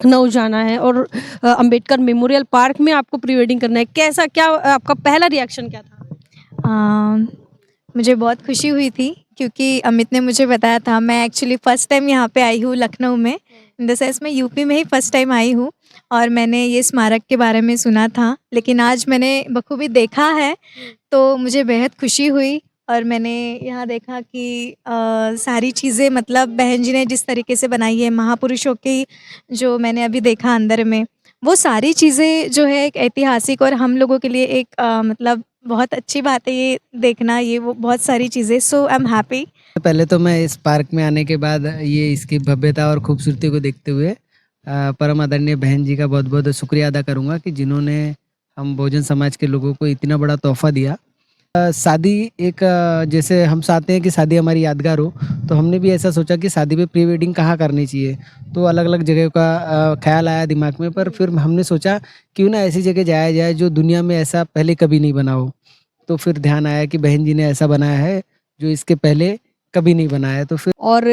लखनऊ जाना है और अंबेडकर मेमोरियल पार्क में आपको प्री वेडिंग करना है। कैसा क्या आपका पहला रिएक्शन क्या था? अ, मुझे बहुत खुशी हुई थी क्योंकि अमित ने मुझे बताया था। मैं एक्चुअली फ़र्स्ट टाइम यहाँ पे आई हूँ लखनऊ में, इन द सेंस मैं यूपी में ही फ़र्स्ट टाइम आई हूँ और मैंने ये स्मारक के बारे में सुना था, लेकिन आज मैंने बखूबी देखा है, तो मुझे बेहद खुशी हुई। और मैंने यहाँ देखा कि सारी चीज़ें मतलब बहन जी ने जिस तरीके से बनाई है, महापुरुषों की जो मैंने अभी देखा अंदर में, वो सारी चीज़ें जो है एक ऐतिहासिक और हम लोगों के लिए एक मतलब बहुत अच्छी बात है ये देखना, ये वो बहुत सारी चीज़ें। सो आई एम हैप्पी। पहले तो मैं इस पार्क में आने के बाद ये इसकी भव्यता और खूबसूरती को देखते हुए परम आदरणीय बहन जी का बहुत बहुत शुक्रिया अदा करूँगा कि जिन्होंने हम बहुजन समाज के लोगों को इतना बड़ा तोहफा दिया। शादी एक जैसे हम चाहते हैं कि शादी हमारी यादगार हो, तो हमने भी ऐसा सोचा कि शादी पे प्री वेडिंग कहाँ करनी चाहिए। तो अलग अलग जगह का ख्याल आया दिमाग में, पर फिर हमने सोचा क्यों ना ऐसी जगह जाया जाए जो दुनिया में ऐसा पहले कभी नहीं बना हो। तो फिर ध्यान आया कि बहन जी ने ऐसा बनाया है जो इसके पहले कभी नहीं बनाया है। तो फिर और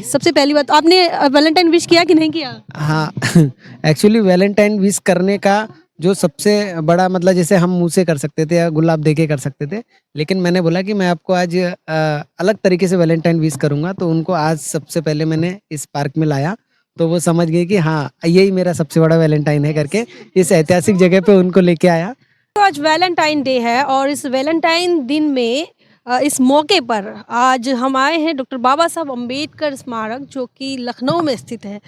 सबसे पहली बात आपने वैलेंटाइन विश किया कि नहीं किया? हाँ एक्चुअली वैलेंटाइन विश करने का जो सबसे बड़ा मतलब जैसे हम मुँह से कर सकते थे या गुलाब दे के कर सकते थे, लेकिन मैंने बोला कि मैं आपको आज अलग तरीके से वैलेंटाइन विश करूँगा, तो उनको आज सबसे पहले मैंने इस पार्क में लाया, तो वो समझ गए कि हाँ, यही मेरा सबसे बड़ा वैलेंटाइन है करके इस ऐतिहासिक जगह पे उनको लेके आया। तो आज वैलेंटाइन डे है और इस वैलेंटाइन दिन में इस मौके पर आज हम आए हैं डॉक्टर बाबा साहब अम्बेडकर स्मारक जो कि लखनऊ में स्थित है।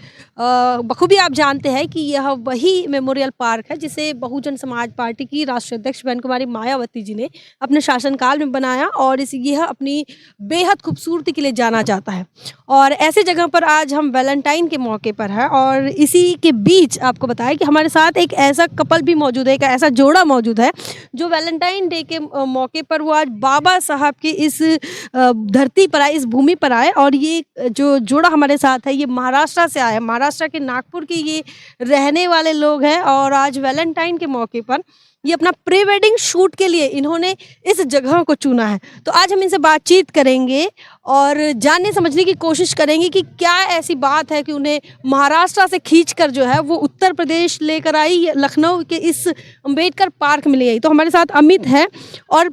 बखूबी आप जानते हैं कि यह वही मेमोरियल पार्क है जिसे बहुजन समाज पार्टी की राष्ट्रीय अध्यक्ष बहन कुमारी मायावती जी ने अपने शासनकाल में बनाया और यह अपनी बेहद खूबसूरती के लिए जाना जाता है। और ऐसी जगह पर आज हम वैलेंटाइन के मौके पर है और इसी के बीच आपको बताया कि हमारे साथ एक ऐसा कपल भी मौजूद है, एक ऐसा जोड़ा मौजूद है जो वैलेंटाइन डे के मौके पर वो आज बाबा साहब की इस धरती पर आए, इस भूमि पर आए और ये जो जोड़ा हमारे साथ है ये महाराष्ट्र से आया है। महाराष्ट्र के नागपुर के ये रहने वाले लोग हैं और आज वैलेंटाइन के मौके पर ये अपना प्री वेडिंग शूट के लिए इन्होंने इस जगह को चुना है। तो आज हम इनसे बातचीत करेंगे और जानने समझने की कोशिश करेंगे कि क्या ऐसी बात है कि उन्हें महाराष्ट्र से खींचकर जो है वो उत्तर प्रदेश लेकर आई, लखनऊ के इस अंबेडकर पार्क में ले आई। तो हमारे साथ अमित है और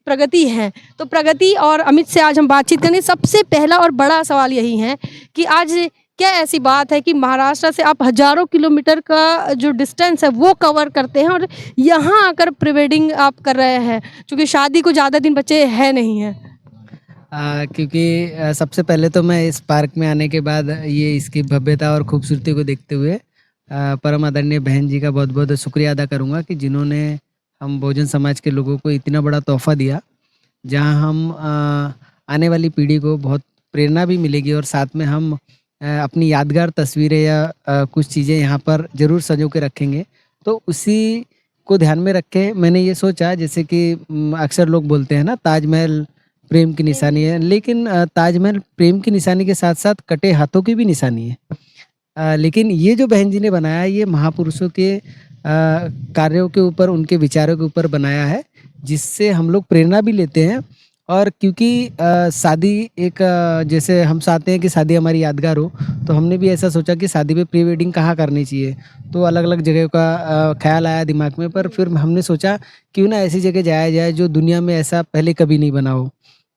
प्रगति है। तो प्रगति और अमित से आज हम बातचीत करेंगे। सबसे पहला और बड़ा सवाल यही है कि आज क्या ऐसी बात है कि महाराष्ट्र से आप हज़ारों किलोमीटर का जो डिस्टेंस है वो कवर करते हैं और यहाँ आकर प्री वेडिंग आप कर रहे हैं, क्योंकि शादी को ज़्यादा दिन बचे है नहीं है? क्योंकि सबसे पहले तो मैं इस पार्क में आने के बाद ये इसकी भव्यता और खूबसूरती को देखते हुए परम आदरणीय बहन जी का बहुत बहुत शुक्रिया अदा करूँगा कि जिन्होंने हम बहुजन समाज के लोगों को इतना बड़ा तोहफा दिया, जहाँ हम आने वाली पीढ़ी को बहुत प्रेरणा भी मिलेगी और साथ में हम अपनी यादगार तस्वीरें या कुछ चीज़ें यहाँ पर ज़रूर संजो के रखेंगे। तो उसी को ध्यान में रख के मैंने ये सोचा, जैसे कि अक्सर लोग बोलते हैं ना, ताजमहल प्रेम की निशानी है, लेकिन ताजमहल प्रेम की निशानी के साथ साथ कटे हाथों की भी निशानी है। लेकिन ये जो बहन जी ने बनाया ये महापुरुषों के कार्यों के ऊपर, उनके विचारों के ऊपर बनाया है, जिससे हम लोग प्रेरणा भी लेते हैं। और क्योंकि शादी एक जैसे हम चाहते हैं कि शादी हमारी यादगार हो, तो हमने भी ऐसा सोचा कि शादी पे प्री वेडिंग कहाँ करनी चाहिए। तो अलग अलग जगह का ख्याल आया दिमाग में, पर फिर हमने सोचा क्यों ना ऐसी जगह जाया जाए जो दुनिया में ऐसा पहले कभी नहीं बना हो।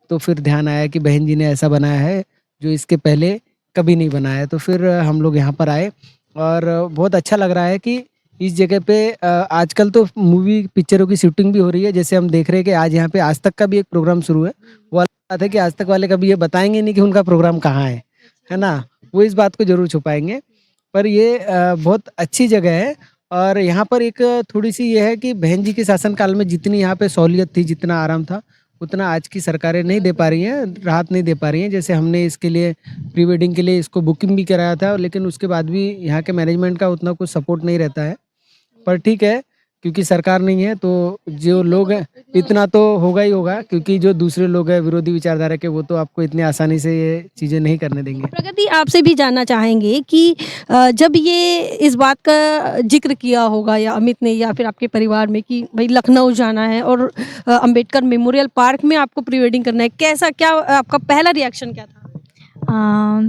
तो फिर ध्यान आया कि बहन जी ने ऐसा बनाया है जो इसके पहले कभी नहीं बनाया है। तो फिर हम लोग यहाँ पर आए और बहुत अच्छा लग रहा है कि इस जगह पे आजकल तो मूवी पिक्चरों की शूटिंग भी हो रही है। जैसे हम देख रहे हैं कि आज यहाँ पे आज तक का भी एक प्रोग्राम शुरू है। वो अलग बात है कि आज तक वाले कभी ये बताएंगे नहीं कि उनका प्रोग्राम कहाँ है ना? वो इस बात को ज़रूर छुपाएंगे। पर ये बहुत अच्छी जगह है और यहाँ पर एक थोड़ी सी ये है कि बहन जी के शासनकाल में जितनी यहाँ पे सहूलियत थी, जितना आराम था, उतना आज की सरकारें नहीं दे पा रही हैं, राहत नहीं दे पा रही हैं। जैसे हमने इसके लिए प्री वेडिंग के लिए इसको बुकिंग भी कराया था, लेकिन उसके बाद भी यहाँ के मैनेजमेंट का उतना कुछ सपोर्ट नहीं रहता है। पर ठीक है, क्योंकि सरकार नहीं है तो जो लोग हैं इतना तो होगा ही होगा, क्योंकि जो दूसरे लोग हैं विरोधी विचारधारा के, वो तो आपको इतनी आसानी से ये चीज़ें नहीं करने देंगे। प्रगति आपसे भी जानना चाहेंगे कि जब ये इस बात का जिक्र किया होगा या अमित ने या फिर आपके परिवार में कि भाई लखनऊ जाना है और अंबेडकर मेमोरियल पार्क में आपको प्री वेडिंग करना है, कैसा क्या आपका पहला रिएक्शन क्या था?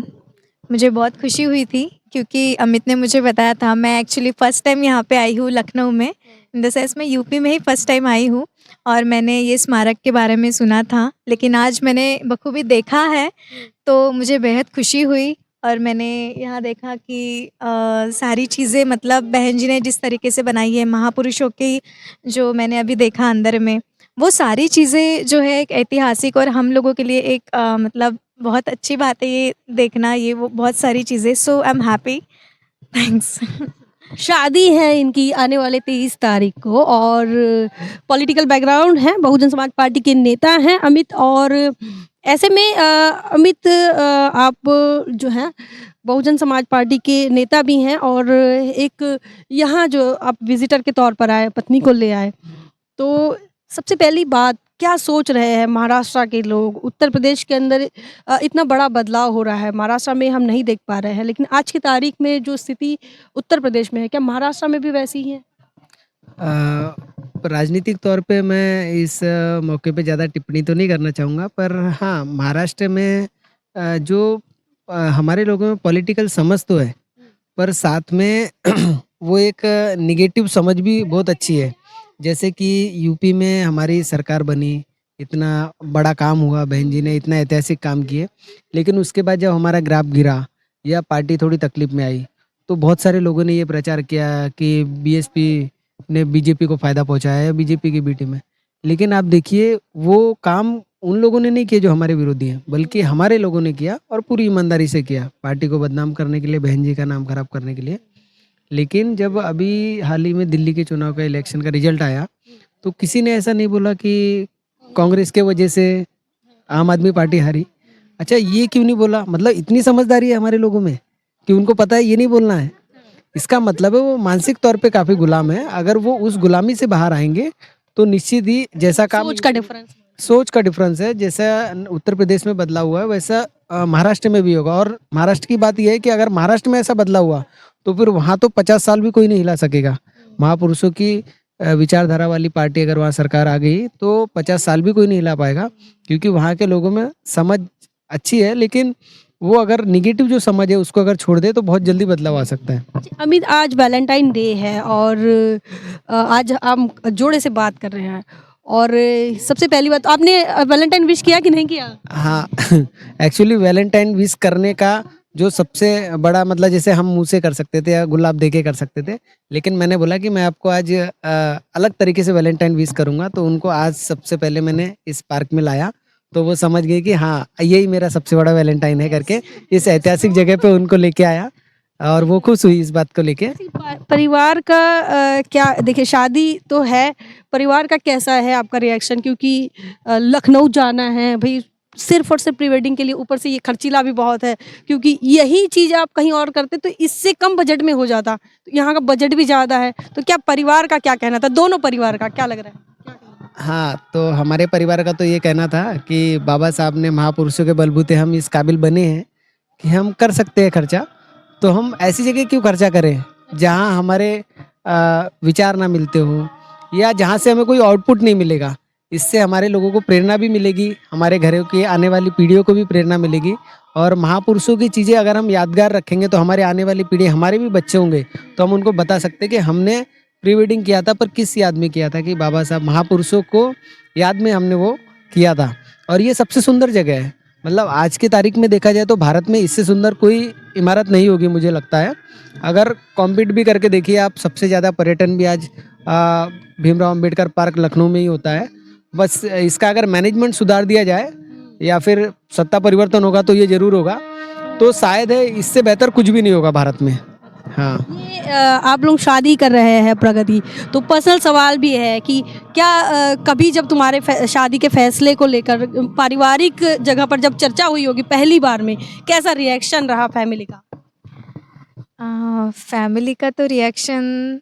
मुझे बहुत खुशी हुई थी क्योंकि अमित ने मुझे बताया था। मैं एक्चुअली फ़र्स्ट टाइम यहाँ पे आई हूँ लखनऊ में, इन द सेंस मैं यूपी में ही फ़र्स्ट टाइम आई हूँ और मैंने ये स्मारक के बारे में सुना था, लेकिन आज मैंने बखूबी देखा है, तो मुझे बेहद खुशी हुई। और मैंने यहाँ देखा कि सारी चीज़ें मतलब बहन जी ने जिस तरीके से बनाई है, महापुरुषों की जो मैंने अभी देखा अंदर में, वो सारी चीज़ें जो है एक ऐतिहासिक और हम लोगों के लिए एक मतलब बहुत अच्छी बात है ये देखना, ये वो बहुत सारी चीज़ें। सो आई एम हैप्पी। थैंक्स। शादी है इनकी आने वाले 23 तारीख को और पॉलिटिकल बैकग्राउंड है, बहुजन समाज पार्टी के नेता हैं अमित। और ऐसे में अमित, आप जो हैं बहुजन समाज पार्टी के नेता भी हैं और एक यहाँ जो आप विजिटर के तौर पर आए, पत्नी को ले आए, तो सबसे पहली बात क्या सोच रहे हैं महाराष्ट्र के लोग? उत्तर प्रदेश के अंदर इतना बड़ा बदलाव हो रहा है, महाराष्ट्र में हम नहीं देख पा रहे हैं, लेकिन आज की तारीख में जो स्थिति उत्तर प्रदेश में है, क्या महाराष्ट्र में भी वैसी ही है? राजनीतिक तौर पे मैं इस मौके पे ज़्यादा टिप्पणी तो नहीं करना चाहूँगा, पर हाँ, महाराष्ट्र में जो हमारे लोगों में पॉलिटिकल समझ तो है, पर साथ में वो एक नेगेटिव समझ भी बहुत अच्छी है। जैसे कि यूपी में हमारी सरकार बनी, इतना बड़ा काम हुआ, बहन जी ने इतना ऐतिहासिक काम किए, लेकिन उसके बाद जब हमारा ग्राफ गिरा या पार्टी थोड़ी तकलीफ में आई, तो बहुत सारे लोगों ने ये प्रचार किया कि बीएसपी ने बीजेपी को फ़ायदा पहुँचाया है, बीजेपी की बी टीम में। लेकिन आप देखिए वो काम उन लोगों ने नहीं किए जो हमारे विरोधी हैं, बल्कि हमारे लोगों ने किया और पूरी ईमानदारी से किया, पार्टी को बदनाम करने के लिए, बहन जी का नाम खराब करने के लिए। लेकिन जब अभी हाल ही में दिल्ली के चुनाव का इलेक्शन का रिजल्ट आया, तो किसी ने ऐसा नहीं बोला कि कांग्रेस के वजह से आम आदमी पार्टी हारी। अच्छा, ये क्यों नहीं बोला? मतलब इतनी समझदारी है हमारे लोगों में कि उनको पता है ये नहीं बोलना है। इसका मतलब है वो मानसिक तौर पे काफ़ी गुलाम है। अगर वो उस गुलामी से बाहर आएँगे, तो निश्चित ही जैसा काम सोच का डिफरेंस है, जैसा उत्तर प्रदेश में बदलाव हुआ है, वैसा महाराष्ट्र में भी होगा। और महाराष्ट्र की बात ये है कि अगर महाराष्ट्र में ऐसा बदलाव हुआ, तो फिर वहाँ तो 50 साल भी कोई नहीं हिला सकेगा। महापुरुषों की विचारधारा वाली पार्टी अगर वहाँ सरकार आ गई, तो 50 साल भी कोई नहीं हिला पाएगा, क्योंकि वहाँ के लोगों में समझ अच्छी है, लेकिन वो अगर नेगेटिव जो समझ है उसको अगर छोड़ दे, तो बहुत जल्दी बदलाव आ सकता है। अमित, आज वैलेंटाइन डे है और आज हम जोड़े से बात कर रहे हैं और सबसे पहली बात, आपने वैलेंटाइन विश किया कि नहीं किया? हाँ, एक्चुअली वैलेंटाइन विश करने का जो सबसे बड़ा मतलब, जैसे हम मुँह से कर सकते थे या गुलाब दे के कर सकते थे, लेकिन मैंने बोला कि मैं आपको आज अलग तरीके से वैलेंटाइन विश करूँगा, तो उनको आज सबसे पहले मैंने इस पार्क में लाया, तो वो समझ गए कि हाँ, यही मेरा सबसे बड़ा वैलेंटाइन है करके इस ऐतिहासिक जगह पे उनको लेके आया और वो खुश हुई इस बात को लेके। परिवार का क्या देखिए, शादी तो है, परिवार का कैसा है आपका रिएक्शन? क्योंकि लखनऊ जाना है भाई, सिर्फ और सिर्फ प्री वेडिंग के लिए, ऊपर से ये खर्चीला भी बहुत है, क्योंकि यही चीज़ आप कहीं और करते तो इससे कम बजट में हो जाता, तो यहाँ का बजट भी ज़्यादा है, तो क्या परिवार का क्या कहना था, दोनों परिवार का क्या लग रहा है? हाँ, तो हमारे परिवार का तो ये कहना था कि बाबा साहब ने, महापुरुषों के बलबूते हम इस काबिल बने हैं कि हम कर सकते हैं खर्चा, तो हम ऐसी जगह क्यों खर्चा करें जहाँ हमारे विचार ना मिलते हो या जहाँ से हमें कोई आउटपुट नहीं मिलेगा। इससे हमारे लोगों को प्रेरणा भी मिलेगी, हमारे घरों की आने वाली पीढ़ियों को भी प्रेरणा मिलेगी, और महापुरुषों की चीज़ें अगर हम यादगार रखेंगे, तो हमारे आने वाली पीढ़ी, हमारे भी बच्चे होंगे, तो हम उनको बता सकते हैं कि हमने प्री वेडिंग किया था, पर किस याद में किया था, कि बाबा साहब महापुरुषों को याद में हमने वो किया था। और ये सबसे सुंदर जगह है, मतलब आज की तारीख में देखा जाए तो भारत में इससे सुंदर कोई इमारत नहीं होगी मुझे लगता है। अगर कॉम्पीट भी करके देखिए आप, सबसे ज़्यादा पर्यटन भी आज भीमराव अंबेडकर पार्क लखनऊ में ही होता है। बस इसका अगर मैनेजमेंट सुधार दिया जाए या फिर सत्ता परिवर्तन होगा, तो ये ज़रूर होगा, तो शायद है इससे बेहतर कुछ भी नहीं होगा भारत में। हाँ, ये आप लोग शादी कर रहे हैं प्रगति, तो पर्सनल सवाल भी है कि क्या कभी जब तुम्हारे शादी के फैसले को लेकर पारिवारिक जगह पर जब चर्चा हुई होगी पहली बार में, कैसा रिएक्शन रहा फैमिली का? फैमिली का तो रिएक्शन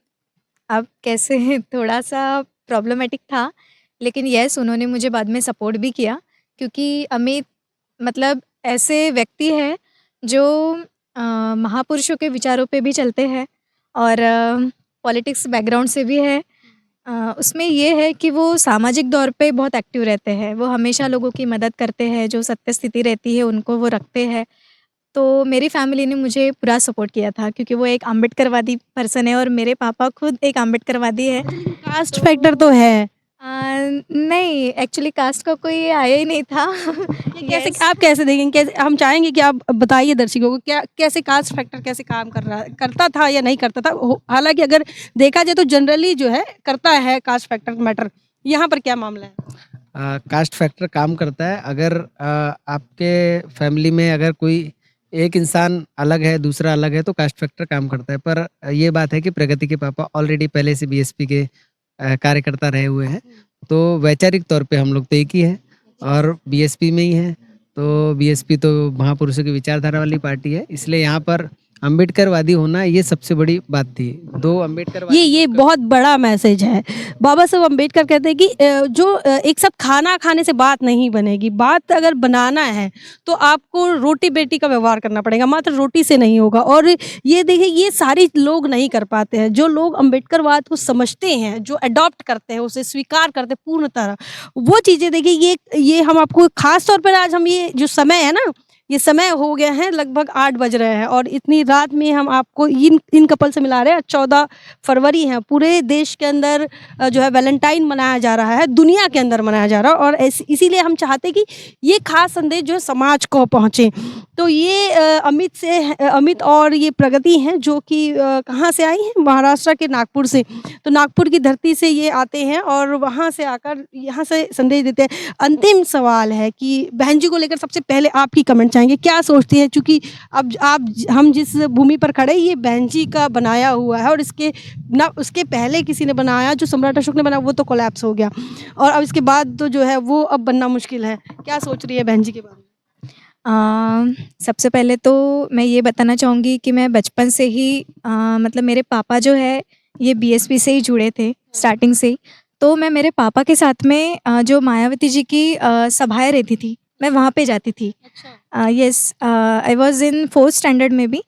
अब कैसे थोड़ा सा प्रॉब्लमेटिक था, लेकिन यस, उन्होंने मुझे बाद में सपोर्ट भी किया, क्योंकि अमित मतलब ऐसे व्यक्ति है जो महापुरुषों के विचारों पे भी चलते हैं और पॉलिटिक्स बैकग्राउंड से भी है। उसमें ये है कि वो सामाजिक तौर पे बहुत एक्टिव रहते हैं, वो हमेशा लोगों की मदद करते हैं, जो सत्य स्थिति रहती है उनको वो रखते हैं। तो मेरी फैमिली ने मुझे पूरा सपोर्ट किया था क्योंकि वो एक अम्बेडकरवादी पर्सन है और मेरे पापा खुद एक अम्बेडकरवादी है। कास्ट फैक्टर तो है। नहीं, एक्चुअली कास्ट का कोई आया ही नहीं था। ये कैसे यस। आप कैसे देखेंगे? कैसे हम चाहेंगे कि आप बताइए दर्शकों को क्या कैसे कास्ट फैक्टर कैसे काम करता था या नहीं करता था? हालाँकि अगर देखा जाए तो जनरली जो है करता है कास्ट फैक्टर मैटर। यहाँ पर क्या मामला है? कास्ट फैक्टर काम करता है अगर आपके फैमिली में अगर कोई एक इंसान अलग है दूसरा अलग है तो कास्ट फैक्टर काम करता है। पर ये बात है कि प्रगति के पापा ऑलरेडी पहले से बीएसपी के कार्यकर्ता रहे हुए हैं, तो वैचारिक तौर पे हम लोग तो एक ही हैं और बीएसपी में ही हैं। तो बीएसपी तो महापुरुषों की विचारधारा वाली पार्टी है, इसलिए यहाँ पर अम्बेडकरवादी होना ये सबसे बड़ी बात थी। दो अम्बेडकरवादी ये बहुत बड़ा मैसेज है। बाबा साहब अम्बेडकर कहते हैं कि एक साथ खाना खाने से बात नहीं बनेगी। बात अगर बनाना है तो आपको रोटी-बेटी का व्यवहार करना पड़ेगा, मात्र रोटी से नहीं होगा। और ये देखिए ये सारे लोग नहीं कर पाते हैं। जो लोग अम्बेडकरवाद को समझते हैं, जो अडॉप्ट करते हैं, उसे स्वीकार करते हैं पूर्ण तरह, वो चीज़ें देखिए ये हम आपको ख़ास तौर पर आज हम ये जो समय है ना, ये समय हो गया है लगभग 8 बज रहे हैं और इतनी रात में हम आपको इन कपल से मिला रहे हैं। 14 फरवरी है, पूरे देश के अंदर जो है वैलेंटाइन मनाया जा रहा है, दुनिया के अंदर मनाया जा रहा है और इसीलिए हम चाहते हैं कि ये खास संदेश जो है समाज को पहुँचे। तो ये अमित और ये प्रगति हैं जो कि कहाँ से आई हैं? महाराष्ट्र के नागपुर से। तो नागपुर की धरती से ये आते हैं और वहाँ से आकर यहाँ से संदेश देते हैं। अंतिम सवाल है कि बहन जी को लेकर सबसे पहले आपकी कमेंट चाहेंगे, क्या सोचती हैं? चूँकि अब हम जिस भूमि पर खड़े हैं ये बहन जी का बनाया हुआ है और इसके ना उसके पहले किसी ने बनाया, जो सम्राट अशोक ने बनाया वो तो कोलैप्स हो गया और अब इसके बाद तो जो है वो अब बनना मुश्किल है। क्या सोच रही है बहन जी के बारे में? सबसे पहले तो मैं ये बताना चाहूँगी कि मैं बचपन से ही मतलब मेरे पापा जो है ये बीएसपी से ही जुड़े थे स्टार्टिंग से ही। तो मैं मेरे पापा के साथ में जो मायावती जी की सभाएँ रहती थी, मैं वहाँ पे जाती थी। Yes, I was in 4th standard में भी,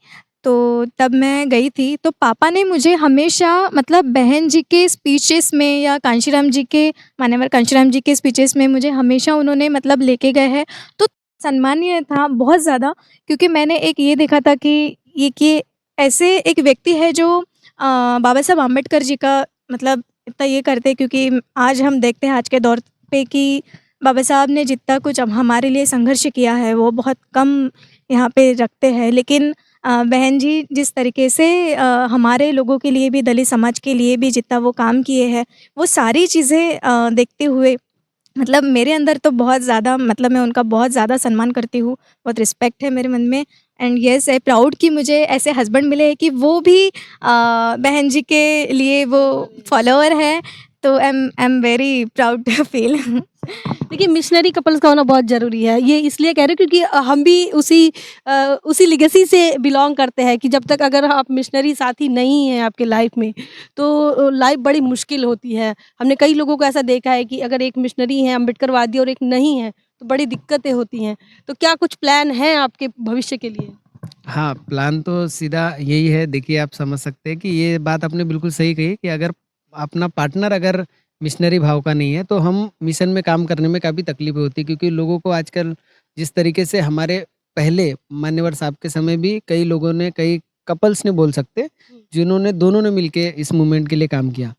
तो तब मैं गई थी। तो पापा ने मुझे हमेशा मतलब बहन जी के स्पीचेस में या कांशीराम जी के मान्यवर कांशीराम जी के स्पीचेस में मुझे हमेशा उन्होंने मतलब लेके गए हैं। तो सम्मानीय था बहुत ज़्यादा, क्योंकि मैंने एक ये देखा था कि ऐसे एक व्यक्ति है जो बाबा साहब अम्बेडकर जी का मतलब इतना ये करते हैं, क्योंकि आज हम देखते हैं आज के दौर पे कि बाबा साहब ने जितना कुछ अब हमारे लिए संघर्ष किया है वो बहुत कम यहाँ पे रखते हैं। लेकिन बहन जी जिस तरीके से हमारे लोगों के लिए भी, दलित समाज के लिए भी जितना वो काम किए हैं, वो सारी चीज़ें देखते हुए मतलब मेरे अंदर तो बहुत ज़्यादा मतलब मैं उनका बहुत ज़्यादा सम्मान करती हूँ, बहुत रिस्पेक्ट है मेरे मन में। एंड येस, आई प्राउड कि मुझे ऐसे हस्बैंड मिले हैं कि वो भी बहन जी के लिए वो फॉलोअर है। तो I am very proud to feel. देखिए मिशनरी कपल्स का होना बहुत ज़रूरी है। ये इसलिए कह रही हूँ क्योंकि हम भी उसी लेगेसी से बिलॉन्ग करते हैं कि जब तक अगर आप मिशनरी साथी नहीं हैं आपके लाइफ में तो लाइफ बड़ी मुश्किल होती है। हमने कई लोगों को ऐसा देखा है कि अगर एक मिशनरी है अम्बेडकरवादी और एक नहीं है तो बड़ी दिक्कतें होती हैं। तो क्या कुछ प्लान हैं आपके भविष्य के लिए? हाँ, प्लान तो सीधा यही है। देखिए, आप समझ सकते हैं कि ये बात आपने बिल्कुल सही कही कि अगर अपना पार्टनर अगर मिशनरी भाव का नहीं है, तो हम मिशन में काम करने में काफ़ी तकलीफ़ होती है, क्योंकि लोगों को आजकल जिस तरीके से हमारे पहले मान्यवर साहब के समय भी कई लोगों ने, कई कपल्स ने बोल सकते, जिन्होंने दोनों ने मिलके इस मूवमेंट के लिए काम किया।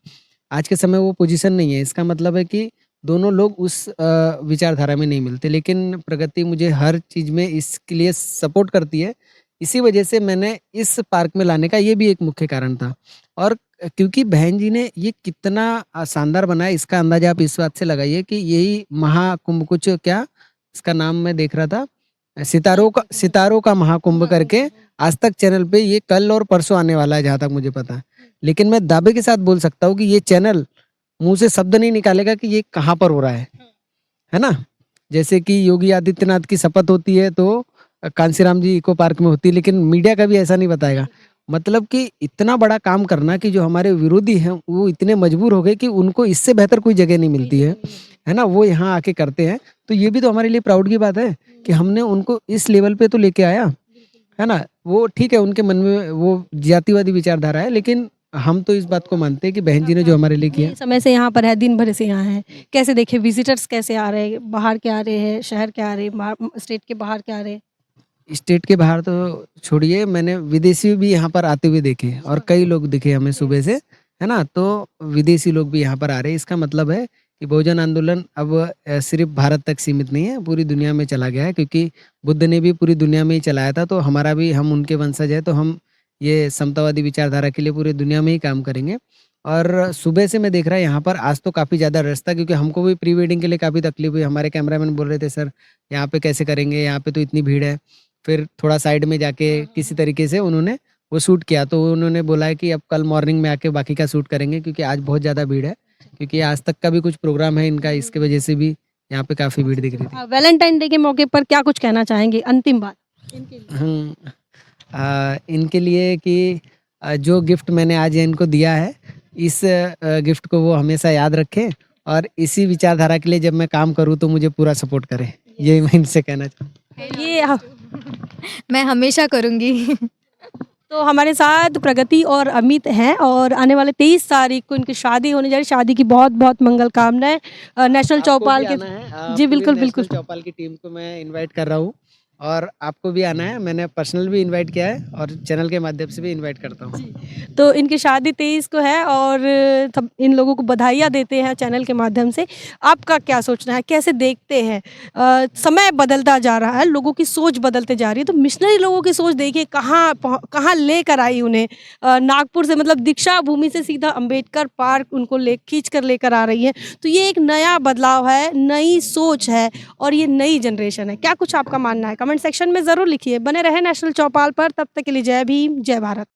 आज के समय वो पोजीशन नहीं है। इसका मतलब है कि दोनों लोग उस विचारधारा में नहीं मिलते, लेकिन प्रगति मुझे हर चीज़ में इसके लिए सपोर्ट करती है। इसी वजह से मैंने इस पार्क में लाने का ये भी एक मुख्य कारण था। और क्योंकि बहन जी ने ये कितना शानदार बनाया, इसका अंदाज़ा आप इस बात से लगाइए कि यही महाकुंभ, कुछ क्या इसका नाम मैं देख रहा था, सितारों का महाकुंभ करके आज तक चैनल पे ये कल और परसों आने वाला है, जहाँ तक मुझे पता है। लेकिन मैं दावे के साथ बोल सकता हूँ कि ये चैनल मुँह से शब्द नहीं निकालेगा कि ये कहाँ पर हो रहा है ना? जैसे कि योगी आदित्यनाथ की शपथ होती है तो कांशीराम जी इको पार्क में होती है, लेकिन मीडिया कभी ऐसा नहीं बताएगा। मतलब कि इतना बड़ा काम करना कि जो हमारे विरोधी हैं वो इतने मजबूर हो गए कि उनको इससे बेहतर कोई जगह नहीं मिलती है ना? वो यहाँ आके करते हैं। तो ये भी तो हमारे लिए प्राउड की बात है कि हमने उनको इस लेवल पे तो लेके आया, है ना? वो ठीक है, उनके मन में वो जातिवादी विचारधारा है, लेकिन हम तो इस बात को मानते हैं कि बहन जी ने जो हमारे लिए किया। समय से यहाँ पर है, दिन भर से यहाँ है। कैसे देखे विजिटर्स कैसे आ रहे हैं? बाहर के आ रहे हैं, शहर के आ रहे हैं, स्टेट के बाहर के आ रहे हैं? स्टेट के बाहर तो छोड़िए, मैंने विदेशी भी यहाँ पर आते हुए देखे और कई लोग दिखे हमें सुबह से, है ना? तो विदेशी लोग भी यहाँ पर आ रहे हैं। इसका मतलब है कि बहुजन आंदोलन अब सिर्फ भारत तक सीमित नहीं है, पूरी दुनिया में चला गया है, क्योंकि बुद्ध ने भी पूरी दुनिया में ही चलाया था। तो हमारा भी, हम उनके वंशज है, तो हम ये समतावादी विचारधारा के लिए पूरी दुनिया में ही काम करेंगे। और सुबह से मैं देख रहा यहाँ पर आज तो काफ़ी ज़्यादा रश था, क्योंकि हमको भी प्री वेडिंग के लिए काफ़ी तकलीफ हुई। हमारे कैमरामैन बोल रहे थे, सर यहाँ पे कैसे करेंगे, यहाँ पे तो इतनी भीड़ है। फिर थोड़ा साइड में जाके किसी तरीके से उन्होंने वो शूट किया, तो उन्होंने बोला है कि अब कल मॉर्निंग में आके बाकी का शूट करेंगे, क्योंकि आज बहुत ज़्यादा भीड़ है, क्योंकि आज तक का भी कुछ प्रोग्राम है इनका, इसकी वजह से भी यहाँ पे काफ़ी भीड़ दिख रही थी। वैलेंटाइन डे के मौके पर क्या कुछ कहना चाहेंगे, अंतिम बात इनके लिए? इनके लिए कि जो गिफ्ट मैंने आज इनको दिया है, इस गिफ्ट को वो हमेशा याद रखें और इसी विचारधारा के लिए जब मैं काम करूँ तो मुझे पूरा सपोर्ट करें। यही मैं इनसे कहना चाहूँ। ये मैं हमेशा करूँगी। तो हमारे साथ प्रगति और अमित हैं और आने वाले 23 तारीख को इनकी शादी होने जा रही है। शादी की बहुत बहुत मंगल कामनाएं। नेशनल चौपाल के जी बिल्कुल बिल्कुल चौपाल की टीम को मैं इनवाइट कर रहा हूँ और आपको भी आना है। मैंने पर्सनल भी इनवाइट किया है और चैनल के माध्यम से भी इनवाइट करता हूँ। तो इनकी शादी 23 को है और सब इन लोगों को बधाइयाँ देते हैं चैनल के माध्यम से। आपका क्या सोचना है, कैसे देखते हैं? समय बदलता जा रहा है, लोगों की सोच बदलते जा रही है, तो मिशनरी लोगों की सोच देखिए कहाँ लेकर आई उन्हें। नागपुर से मतलब दीक्षा भूमि से सीधा अंबेडकर पार्क उनको खींच कर लेकर आ रही है। तो ये एक नया बदलाव है, नई सोच है और ये नई जनरेशन है। क्या कुछ आपका मानना है? कमेंट सेक्शन में ज़रूर लिखिए। बने रहे नेशनल चौपाल पर, तब तक के लिए जय भीम, जय भारत।